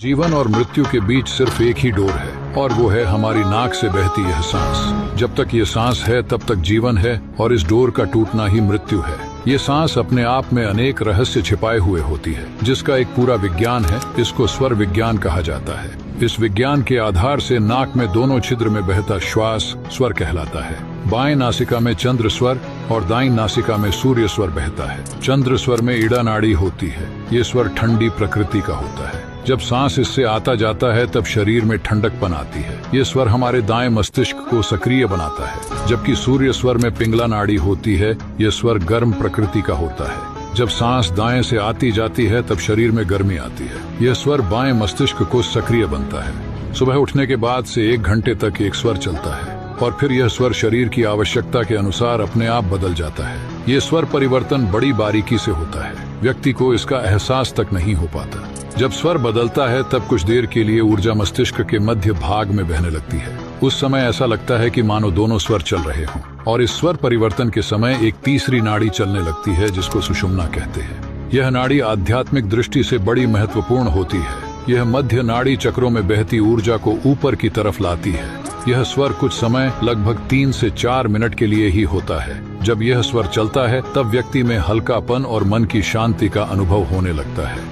जीवन और मृत्यु के बीच सिर्फ एक ही डोर है और वो है हमारी नाक से बहती यह सांस। जब तक ये सांस है तब तक जीवन है और इस डोर का टूटना ही मृत्यु है। ये सांस अपने आप में अनेक रहस्य छिपाए हुए होती है, जिसका एक पूरा विज्ञान है। इसको स्वर विज्ञान कहा जाता है। इस विज्ञान के आधार से नाक में दोनों छिद्र में बहता श्वास स्वर कहलाता है। बाएं नासिका में चंद्र स्वर और दाईं नासिका में सूर्य स्वर बहता है। चंद्र स्वर में इड़ा नाड़ी होती है। ये स्वर ठंडी प्रकृति का होता है। जब सांस इससे आता जाता है तब शरीर में ठंडकपन आती है। ये स्वर हमारे दाएं मस्तिष्क को सक्रिय बनाता है, जबकि सूर्य स्वर में पिंगला नाड़ी होती है। ये स्वर गर्म प्रकृति का होता है। जब सांस दाएं से आती जाती है तब शरीर में गर्मी आती है। यह स्वर बाएं मस्तिष्क को सक्रिय बनता है। सुबह उठने के बाद से 1 घंटे तक एक स्वर चलता है और फिर यह स्वर शरीर की आवश्यकता के अनुसार अपने आप बदल जाता है। ये स्वर परिवर्तन बड़ी बारीकी से होता है। व्यक्ति को इसका एहसास तक नहीं हो पाता। जब स्वर बदलता है तब कुछ देर के लिए ऊर्जा मस्तिष्क के मध्य भाग में बहने लगती है। उस समय ऐसा लगता है कि मानो दोनों स्वर चल रहे हों। और इस स्वर परिवर्तन के समय एक तीसरी नाड़ी चलने लगती है, जिसको सुषुम्ना कहते हैं। यह नाड़ी आध्यात्मिक दृष्टि से बड़ी महत्वपूर्ण होती है। यह मध्य नाड़ी चक्रों में बहती ऊर्जा को ऊपर की तरफ लाती है। यह स्वर कुछ समय लगभग 3 से 4 मिनट के लिए ही होता है। जब यह स्वर चलता है तब व्यक्ति में हल्कापन और मन की शांति का अनुभव होने लगता है।